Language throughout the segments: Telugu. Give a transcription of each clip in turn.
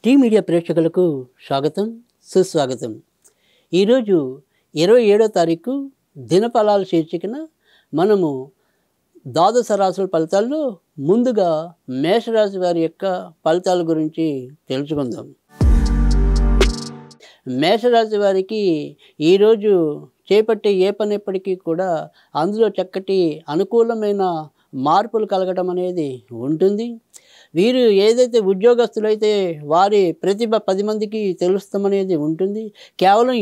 టీ మీడియా ప్రేక్షకులకు స్వాగతం, సుస్వాగతం. ఈరోజు 27వ తారీఖు దినఫలాల శీర్షికన మనము ద్వాదశ రాశుల ఫలితాల్లో ముందుగా మేషరాశి వారి యొక్క ఫలితాల గురించి తెలుసుకుందాం. మేషరాశి వారికి ఈరోజు చేపట్టే ఏ పనెప్పటికీ కూడా అందులో చక్కటి అనుకూలమైన మార్పులు కలగడం అనేది ఉంటుంది. వీరు ఏదైతే ఉద్యోగస్తులైతే వారి ప్రతిభ 10 మందికి తెలుస్తామనేది ఉంటుంది. కేవలం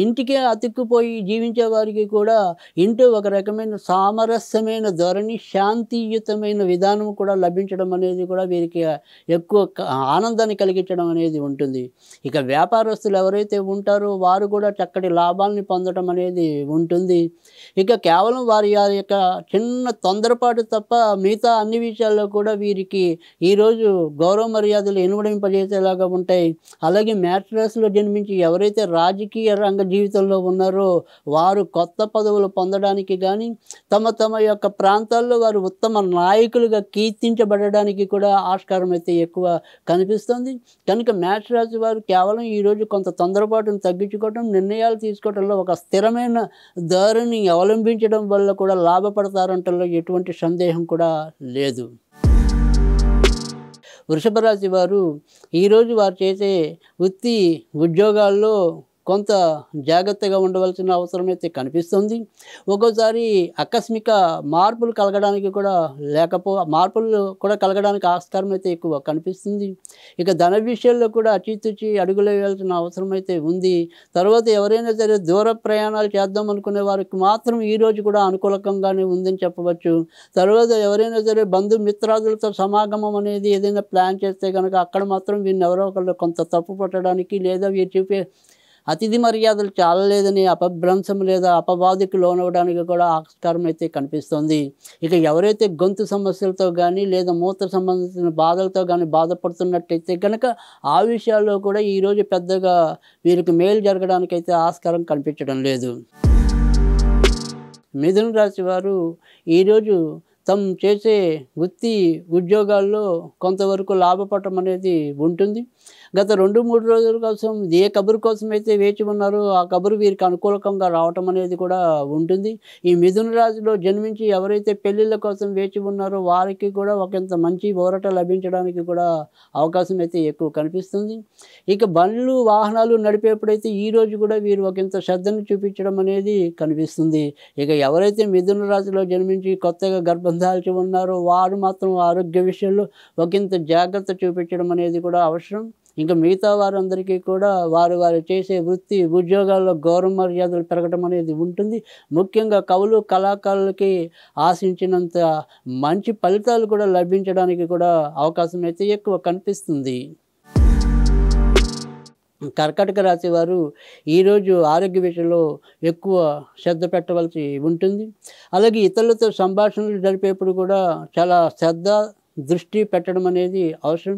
ఇంటికే అతుక్కుపోయి జీవించే వారికి కూడా ఇంట్లో ఒక రకమైన సామరస్యమైన ధోరణి, శాంతియుతమైన విధానం కూడా లభించడం అనేది కూడా వీరికి ఎక్కువ ఆనందాన్ని కలిగించడం అనేది ఉంటుంది. ఇక వ్యాపారస్తులు ఎవరైతే ఉంటారో వారు కూడా చక్కటి లాభాలని పొందడం అనేది ఉంటుంది. ఇక కేవలం వారి యొక్క చిన్న తొందరపాటు తప్ప మిగతా అన్ని విషయాల్లో కూడా వీరికి ఈరోజు గౌరవ మర్యాదలు ఇనుమడింపజేసేలాగా ఉంటాయి. అలాగే మేషరాశిలో జన్మించి ఎవరైతే రాజకీయ రంగ జీవితంలో ఉన్నారో వారు కొత్త పదవులు పొందడానికి కానీ తమ యొక్క ప్రాంతాల్లో వారు ఉత్తమ నాయకులుగా కీర్తించబడడానికి కూడా ఆస్కారం అయితే ఎక్కువ కనిపిస్తుంది. కనుక మేషరాశి వారు కేవలం ఈరోజు కొంత తొందరపాటును తగ్గించుకోవడం, నిర్ణయాలు తీసుకోవడంలో ఒక స్థిరమైన ధోరణి అవలంబించడం వల్ల కూడా లాభపడతారంటలో ఎటువంటి సందేహం కూడా లేదు. వృషభ రాశి వారు ఈరోజు వారు చేసే వృత్తి ఉద్యోగాల్లో కొంత జాగ్రత్తగా ఉండవలసిన అవసరం అయితే కనిపిస్తుంది. ఒక్కోసారి ఆకస్మిక మార్పులు కలగడానికి కూడా మార్పులు కూడా కలగడానికి ఆస్కారం అయితే ఎక్కువ కనిపిస్తుంది. ఇక ధన విషయాల్లో కూడా అచితుచి అడుగులు వేయాల్సిన అవసరం అయితే ఉంది. తర్వాత ఎవరైనా సరే దూర ప్రయాణాలు చేద్దాం అనుకునే వారికి మాత్రం ఈరోజు కూడా అనుకూలకంగానే ఉందని చెప్పవచ్చు. తర్వాత ఎవరైనా సరే బంధుమిత్రాదులతో సమాగమం అనేది ఏదైనా ప్లాన్ చేస్తే కనుక అక్కడ మాత్రం వీరిని ఎవరో ఒకళ్ళు కొంత తప్పు పట్టడానికి లేదా వీరు చెప్పే అతిథి మర్యాదలు చాలలేదని అపభ్రంశం లేదా అపవాదుకు లోనవడానికి కూడా ఆస్కారం అయితే కనిపిస్తుంది. ఇక ఎవరైతే గొంతు సమస్యలతో కానీ లేదా మూత్ర సంబంధించిన బాధలతో కానీ బాధపడుతున్నట్టయితే కనుక ఆ విషయాల్లో కూడా ఈరోజు పెద్దగా వీరికి మేలు జరగడానికైతే ఆస్కారం కనిపించడం లేదు. మిథున రాశి వారు ఈరోజు తాము చేసే వృత్తి ఉద్యోగాల్లో కొంతవరకు లాభపడటం అనేది ఉంటుంది. గత 2-3 రోజుల కోసం ఏ కబురు కోసం అయితే వేచి ఉన్నారో ఆ కబురు వీరికి అనుకూలకంగా రావటం అనేది కూడా ఉంటుంది. ఈ మిథున రాశిలో జన్మించి ఎవరైతే పెళ్ళిళ్ళ కోసం వేచి ఉన్నారో వారికి కూడా ఒకంత మంచి ఊరట లభించడానికి కూడా అవకాశం అయితే ఎక్కువ కనిపిస్తుంది. ఇక బండ్లు వాహనాలు నడిపేప్పుడైతే ఈరోజు కూడా వీరు ఒకంత శ్రద్ధను చూపించడం అనేది కనిపిస్తుంది. ఇక ఎవరైతే మిథున రాశిలో జన్మించి కొత్తగా గర్భం దాల్చి ఉన్నారో వారు మాత్రం ఆరోగ్య విషయంలో ఒకంత జాగ్రత్త చూపించడం అనేది కూడా అవసరం. ఇంకా మిగతా వారందరికీ కూడా వారు చేసే వృత్తి ఉద్యోగాల్లో గౌరవ మర్యాదలు పెరగడం అనేది ఉంటుంది. ముఖ్యంగా కవులు కళాకారులకి ఆశించినంత మంచి ఫలితాలు కూడా లభించడానికి కూడా అవకాశం అయితే ఎక్కువ కనిపిస్తుంది. కర్కాటక రాశి వారు ఈరోజు ఆరోగ్య విషయంలో ఎక్కువ శ్రద్ధ పెట్టవలసి ఉంటుంది. అలాగే ఇతరులతో సంభాషణలు జరిపేప్పుడు కూడా చాలా దృష్టి పెట్టడం అనేది అవసరం.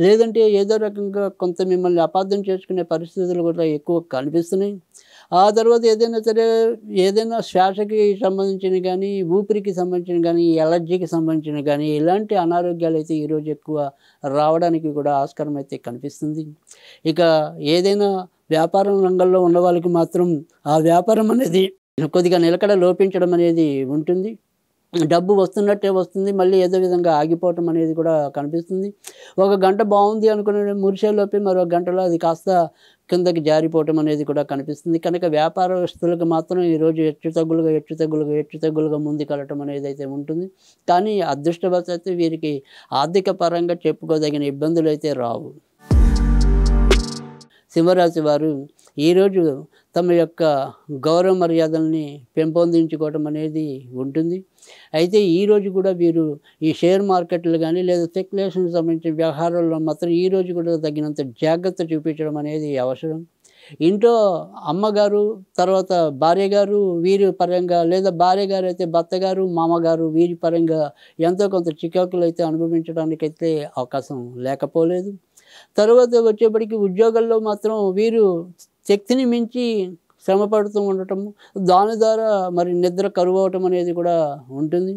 లేదంటే ఏదో రకంగా కొంత మిమ్మల్ని అపార్థం చేసుకునే పరిస్థితులు కూడా ఎక్కువ కనిపిస్తున్నాయి. ఆ తర్వాత ఏదైనా శ్వాసకి సంబంధించిన కానీ ఊపిరికి సంబంధించిన కానీ ఎలర్జీకి సంబంధించిన కానీ ఇలాంటి అనారోగ్యాలు అయితే ఈరోజు ఎక్కువ రావడానికి కూడా ఆస్కారం అయితే కనిపిస్తుంది. ఇక ఏదైనా వ్యాపారం రంగంలో ఉన్న వాళ్ళకి మాత్రం ఆ వ్యాపారం అనేది కొద్దిగా నిలకడ లోపించడం అనేది ఉంటుంది. డబ్బు వస్తున్నట్టే వస్తుంది, మళ్ళీ ఏదో విధంగా ఆగిపోవటం అనేది కూడా కనిపిస్తుంది. ఒక గంట బాగుంది అనుకునే మురిసేలోపే మరో గంటలో అది కాస్త కిందకి జారిపోవటం అనేది కూడా కనిపిస్తుంది. కనుక వ్యాపారస్తులకు మాత్రం ఈరోజు హెచ్చుతగ్గులుగా ముందుకెళ్ళటం అనేది అయితే ఉంటుంది. కానీ అదృష్టవశాత్తు వీరికి ఆర్థిక పరంగా చెప్పుకోదగిన ఇబ్బందులు అయితే రావు. సింహరాశి వారు ఈరోజు తమ యొక్క గౌరవ మర్యాదల్ని పెంపొందించుకోవడం అనేది ఉంటుంది. అయితే ఈరోజు కూడా వీరు ఈ షేర్ మార్కెట్లు కానీ లేదా స్పెక్యులేషన్కి సంబంధించిన వ్యవహారాల్లో మాత్రం ఈరోజు కూడా తగినంత జాగ్రత్త చూపించడం అనేది అవసరం. ఇంట్లో అమ్మగారు, తర్వాత భార్య గారు వీరి పరంగా లేదా భార్య గారు అయితే భర్త గారు, మామగారు వీరి పరంగా ఎంతో కొంత చికాకులు అయితే అనుభవించడానికైతే అవకాశం లేకపోలేదు. తర్వాత వచ్చేప్పటికి ఉద్యోగాల్లో మాత్రం వీరు శక్తిని మించి శ్రమ పడుతూ ఉండటము, దాని ద్వారా మరి నిద్ర కరువు అవటం అనేది కూడా ఉంటుంది.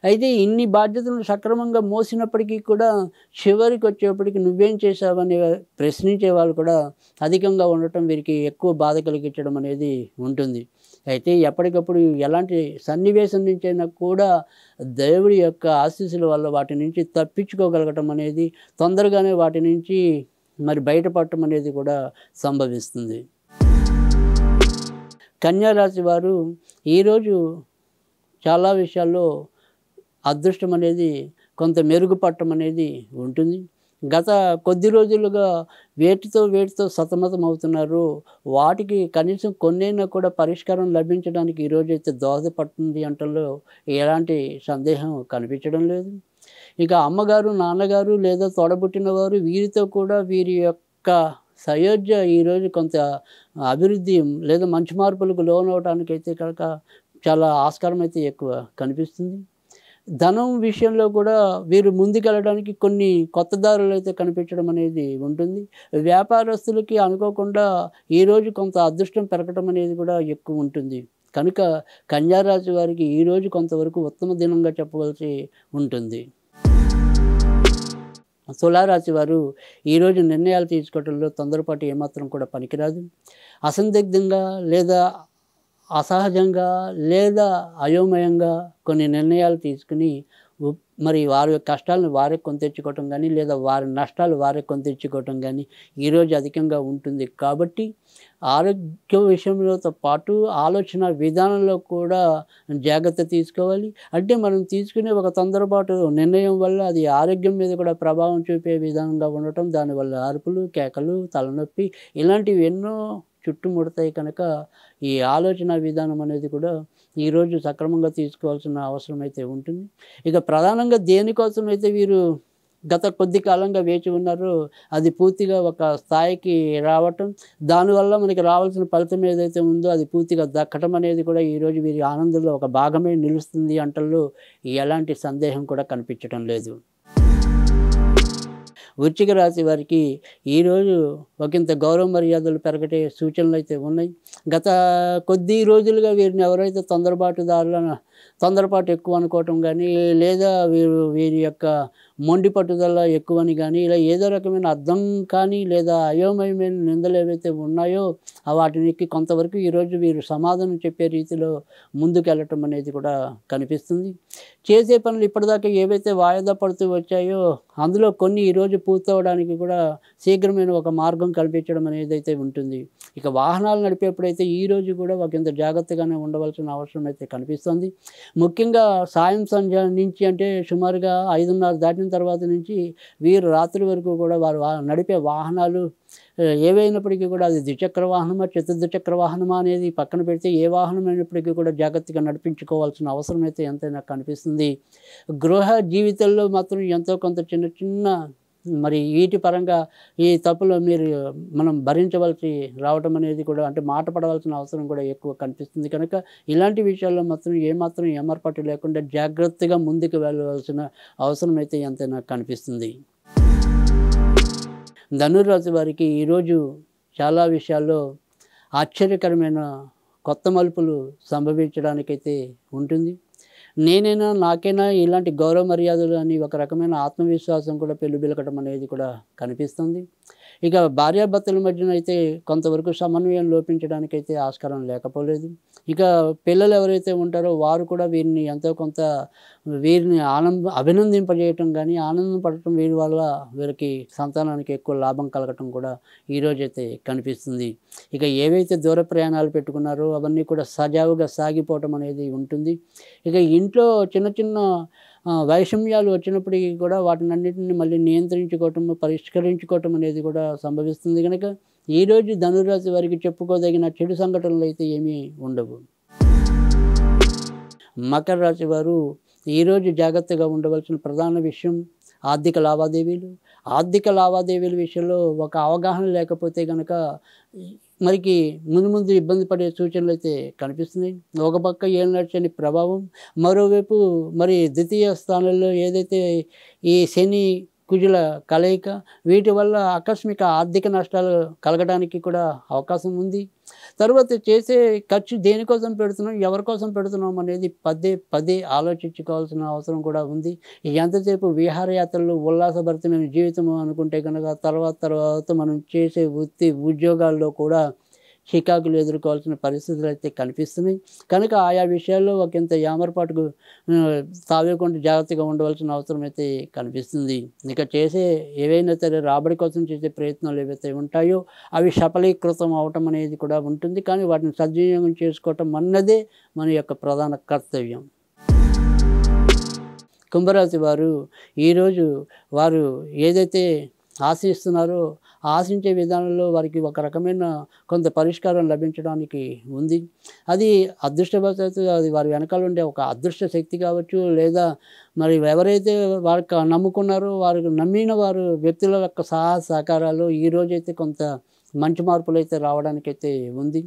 అయితే ఇన్ని బాధ్యతలను సక్రమంగా మోసినప్పటికీ కూడా చివరికి వచ్చేప్పటికి నువ్వేం చేశావని ప్రశ్నించే వాళ్ళు కూడా అధికంగా ఉండటం వీరికి ఎక్కువ బాధ కలిగించడం అనేది ఉంటుంది. అయితే ఎప్పటికప్పుడు ఎలాంటి సన్నివేశం నుంచైనా కూడా దేవుడి యొక్క ఆశీస్సుల వల్ల వాటి నుంచి తప్పించుకోగలగటం అనేది, తొందరగానే వాటి నుంచి మరి బయటపడటం అనేది కూడా సంభవిస్తుంది. కన్యా రాశి వారు ఈరోజు చాలా విషయాల్లో అదృష్టం అనేది కొంత మెరుగుపడటం అనేది ఉంటుంది. గత కొద్ది రోజులుగా వేటితో సతమతం అవుతున్నారు. వాటికి కనీసం కొన్నైనా కూడా పరిష్కారం లభించడానికి ఈరోజైతే దోహదపడుతుంది అనటంలో ఎలాంటి సందేహం కనిపించడం లేదు. ఇక అమ్మగారు, నాన్నగారు లేదా తోడబుట్టిన వారు వీరితో కూడా వీరి యొక్క సయోధ్య ఈరోజు కొంత అభివృద్ధి లేదా మంచి మార్పులకు లోనవడానికైతే కనుక చాలా ఆస్కారం అయితే ఎక్కువ కనిపిస్తుంది. ధనం విషయంలో కూడా వీరు ముందుకెళ్ళడానికి కొన్ని కొత్త దారులు అయితే కనిపించడం అనేది ఉంటుంది. వ్యాపారస్తులకి అనుకోకుండా ఈరోజు కొంత అదృష్టం పెరగటం అనేది కూడా ఎక్కువ ఉంటుంది. కనుక కన్యా రాశి వారికి ఈరోజు కొంతవరకు ఉత్తమ దినంగా చెప్పవలసి ఉంటుంది. తులారాశి వారు ఈరోజు నిర్ణయాలు తీసుకోవడంలో తొందరపాటు ఏమాత్రం కూడా పనికిరాదు. అసందిగ్ధంగా లేదా అసహజంగా లేదా అయోమయంగా కొన్ని నిర్ణయాలు తీసుకుని మరి వారి యొక్క కష్టాలను వారే కొని తెచ్చుకోవటం కానీ లేదా వారి నష్టాలు వారే కొని తెచ్చుకోవటం కానీ ఈరోజు అధికంగా ఉంటుంది. కాబట్టి ఆరోగ్య విషయంలోతో పాటు ఆలోచన విధానంలో కూడా జాగ్రత్త తీసుకోవాలి. అంటే మనం తీసుకునే ఒక తొందరపాటు నిర్ణయం వల్ల అది ఆరోగ్యం మీద కూడా ప్రభావం చూపే విధంగా ఉండటం, దానివల్ల అరుపులు, కేకలు, తలనొప్పి ఇలాంటివి ఎన్నో చుట్టుముడతాయి. కనుక ఈ ఆలోచన విధానం అనేది కూడా ఈరోజు సక్రమంగా తీసుకోవాల్సిన అవసరం అయితే ఉంటుంది. ఇక ప్రధానంగా దేనికోసం అయితే వీరు గత కొద్ది కాలంగా వేచి ఉన్నారో అది పూర్తిగా ఒక స్థాయికి రావటం, దానివల్ల మనకి రావాల్సిన ఫలితం ఏదైతే ఉందో అది పూర్తిగా దక్కటం అనేది కూడా ఈరోజు వీరి ఆనందంలో ఒక భాగమే నిలుస్తుంది అంటల్లో ఎలాంటి సందేహం కూడా కనిపించడం లేదు. వృశ్చిక రాశి వారికి ఈరోజు ఒకంత గౌరవ మర్యాదలు పెరగటే సూచనలు అయితే ఉన్నాయి. గత కొద్ది రోజులుగా వీరిని ఎవరైతే తొందరపాటు ఎక్కువ అనుకోవటం కానీ లేదా వీరి యొక్క మొండి పట్టుదల ఎక్కువని కానీ ఇలా ఏదో రకమైన అర్థం కానీ లేదా అయోమయమైన నిందలు ఏవైతే ఉన్నాయో వాటికి కొంతవరకు ఈరోజు వీరు సమాధానం చెప్పే రీతిలో ముందుకెళ్ళటం అనేది కూడా కనిపిస్తుంది. చేసే పనులు ఇప్పటిదాకా ఏవైతే వాయిదా పడుతూ వచ్చాయో అందులో కొన్ని ఈరోజు పూర్తవడానికి కూడా శీఘ్రమైన ఒక మార్గం కల్పించడం అనేది అయితే ఉంటుంది. ఇక వాహనాలు నడిపేప్పుడైతే ఈరోజు కూడా ఒకంత జాగ్రత్తగానే ఉండవలసిన అవసరం అయితే కనిపిస్తుంది. ముఖ్యంగా సాయం సంధ్య నుంచి అంటే సుమారుగా 5:30 దాటిన తర్వాత నుంచి వీరు రాత్రి వరకు కూడా వారు నడిపే వాహనాలు ఏవైనప్పటికీ కూడా అది ద్విచక్ర వాహనమా చతుర్ద్విచక్ర వాహనమా అనేది పక్కన పెడితే ఏ వాహనం అయినప్పటికీ కూడా జాగ్రత్తగా నడిపించుకోవాల్సిన అవసరం అయితే ఎంతైనా కనిపిస్తుంది. గృహ జీవితంలో మాత్రం ఎంతో కొంత చిన్న మరి వీటి పరంగా ఈ తప్పులు మనం భరించవలసి రావటం అనేది కూడా అంటే మాట పడవలసిన అవసరం కూడా ఎక్కువ కనిపిస్తుంది. కనుక ఇలాంటి విషయాల్లో మాత్రం ఏమాత్రం ఏమర్పాటు లేకుండా జాగ్రత్తగా ముందుకు వెళ్ళవలసిన అవసరం అయితే ఎంతైనా కనిపిస్తుంది. ధనుర్రాశి వారికి ఈరోజు చాలా విషయాల్లో ఆశ్చర్యకరమైన కొత్త మలుపులు సంభవించడానికైతే ఉంటుంది. నాకైనా ఇలాంటి గౌరవ మర్యాదలు అని ఒక రకమైన ఆత్మవిశ్వాసం కూడా పెళ్ళుబిలకడం అనేది కూడా కనిపిస్తుంది. ఇక భార్యాభర్తల మధ్యన అయితే కొంతవరకు సమన్వయం లోపించడానికైతే ఆస్కారం లేకపోలేదు. ఇక పిల్లలు ఎవరైతే ఉంటారో వారు కూడా వీరిని ఎంతో కొంత అభినందింపజేయటం కానీ ఆనందం పడటం వీరి వల్ల వీరికి సంతానానికి ఎక్కువ లాభం కలగటం కూడా ఈరోజైతే కనిపిస్తుంది. ఇక ఏవైతే దూర ప్రయాణాలు పెట్టుకున్నారో అవన్నీ కూడా సజావుగా సాగిపోవటం అనేది ఉంటుంది. ఇక ఇంట్లో చిన్న వైషమ్యాలు వచ్చినప్పటికీ కూడా వాటినన్నింటినీ మళ్ళీ నియంత్రించుకోవటం పరిష్కరించుకోవటం అనేది కూడా సంభవిస్తుంది. కనుక ఈరోజు ధనురాశి వారికి చెప్పుకోదగిన చెడు సంఘటనలు అయితే ఏమీ ఉండవు. మకర రాశి వారు ఈరోజు జాగ్రత్తగా ఉండవలసిన ప్రధాన విషయం ఆర్థిక లావాదేవీల విషయంలో ఒక అవగాహన లేకపోతే కనుక మరికి ముందు ఇబ్బంది పడే సూచనలు అయితే కనిపిస్తున్నాయి. ఒక పక్క ఏలినాటి ప్రభావం, మరోవైపు మరి ద్వితీయ స్థానంలో ఏదైతే ఈ శని కుజుల కలయిక, వీటి వల్ల ఆకస్మిక ఆర్థిక నష్టాలు కలగడానికి కూడా అవకాశం ఉంది. తర్వాత చేసే ఖర్చు దేనికోసం పెడుతున్నాం, ఎవరి కోసం పెడుతున్నాం అనేది పదే పదే ఆలోచించుకోవాల్సిన అవసరం కూడా ఉంది. ఎంతసేపు విహారయాత్రలు, ఉల్లాసభరితమైన జీవితం అనుకుంటే కనుక తర్వాత మనం చేసే వృత్తి ఉద్యోగాల్లో కూడా చికాకులు ఎదుర్కోవాల్సిన పరిస్థితులు అయితే కనిపిస్తున్నాయి. కనుక ఆయా విషయాల్లో ఒకంత యామరపాటుకు తావేకుండా జాగ్రత్తగా ఉండవలసిన అవసరం అయితే కనిపిస్తుంది. ఇక చేసే ఏవైనా సరే రాబడి కోసం చేసే ప్రయత్నాలు ఏవైతే ఉంటాయో అవి సఫలీకృతం అవటం అనేది కూడా ఉంటుంది. కానీ వాటిని సద్వినియోగం చేసుకోవటం అన్నదే మన యొక్క ప్రధాన కర్తవ్యం. కుంభరాశి వారు ఈరోజు వారు ఏదైతే ఆశిస్తున్నారో ఆశించే విధానంలో వారికి ఒక రకమైన కొంత పరిష్కారం లభించడానికి ఉంది. అది అదృష్టవశాత్తు అది వారి వెనకాల ఉండే ఒక అదృష్ట శక్తి కావచ్చు, లేదా మరి ఎవరైతే వారికి నమ్ముకున్నారో వారికి నమ్మిన వారు వ్యక్తుల యొక్క సహాయ సహకారాలు ఈరోజైతే కొంత మంచి మార్పులైతే రావడానికైతే ఉంది.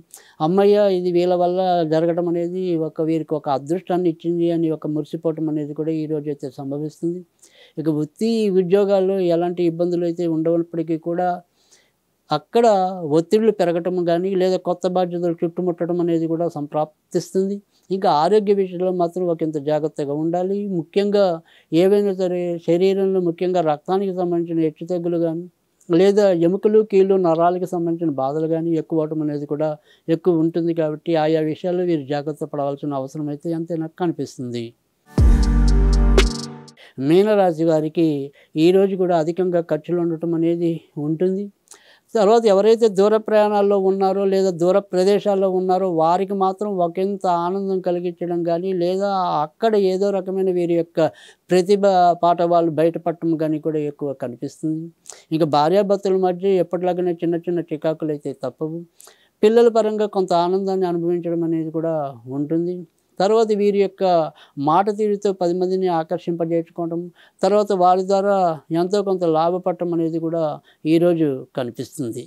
హమ్మయ్య! ఇది వీళ్ళ వల్ల జరగడం అనేది వీరికి ఒక అదృష్టాన్ని ఇచ్చింది అని ఒక మురిసిపోవటం అనేది కూడా ఈరోజైతే సంభవిస్తుంది. ఇక వృత్తి ఉద్యోగాల్లో ఎలాంటి ఇబ్బందులు అయితే ఉండనప్పటికీ కూడా అక్కడ ఒత్తిడులు పెరగటం కానీ, లేదా కొత్త బాధ్యతలు చుట్టుముట్టడం అనేది కూడా సంప్రాప్తిస్తుంది. ఇంకా ఆరోగ్య విషయంలో మాత్రం ఒకంత జాగ్రత్తగా ఉండాలి. ముఖ్యంగా ఏవైనా సరే శరీరంలో ముఖ్యంగా రక్తానికి సంబంధించిన హెచ్చుతగ్గులు కానీ, లేదా ఎముకలు, కీళ్ళు, నరాలకు సంబంధించిన బాధలు కానీ ఎక్కువ అవటం అనేది కూడా ఎక్కువ ఉంటుంది. కాబట్టి ఆయా విషయాల్లో వీరు జాగ్రత్త పడవలసిన అవసరం అయితే అంతే నాకు కనిపిస్తుంది. మీనరాశి వారికి ఈరోజు కూడా అధికంగా ఖర్చులు ఉండటం అనేది ఉంటుంది. తర్వాత ఎవరైతే దూర ప్రయాణాల్లో ఉన్నారో, లేదా దూర ప్రదేశాల్లో ఉన్నారో వారికి మాత్రం ఒకంత ఆనందం కలిగించడం కానీ, లేదా అక్కడ ఏదో రకమైన వీరి యొక్క ప్రతిభ పాఠవాలు బయటపడటం కానీ కూడా ఎక్కువ కనిపిస్తుంది. ఇంకా భార్యాభర్తల మధ్య ఎప్పటిలాగానే చిన్న చిన్న చికాకులు అయితే తప్పవు. పిల్లల పరంగా కొంత ఆనందాన్ని అనుభవించడం అనేది కూడా ఉంటుంది. తర్వాత వీరి యొక్క మాట తీరుతో 10 మందిని ఆకర్షింపజేసుకోవడం, తర్వాత వారి ద్వారా ఎంతో కొంత లాభపడటం అనేది కూడా ఈరోజు కనిపిస్తుంది.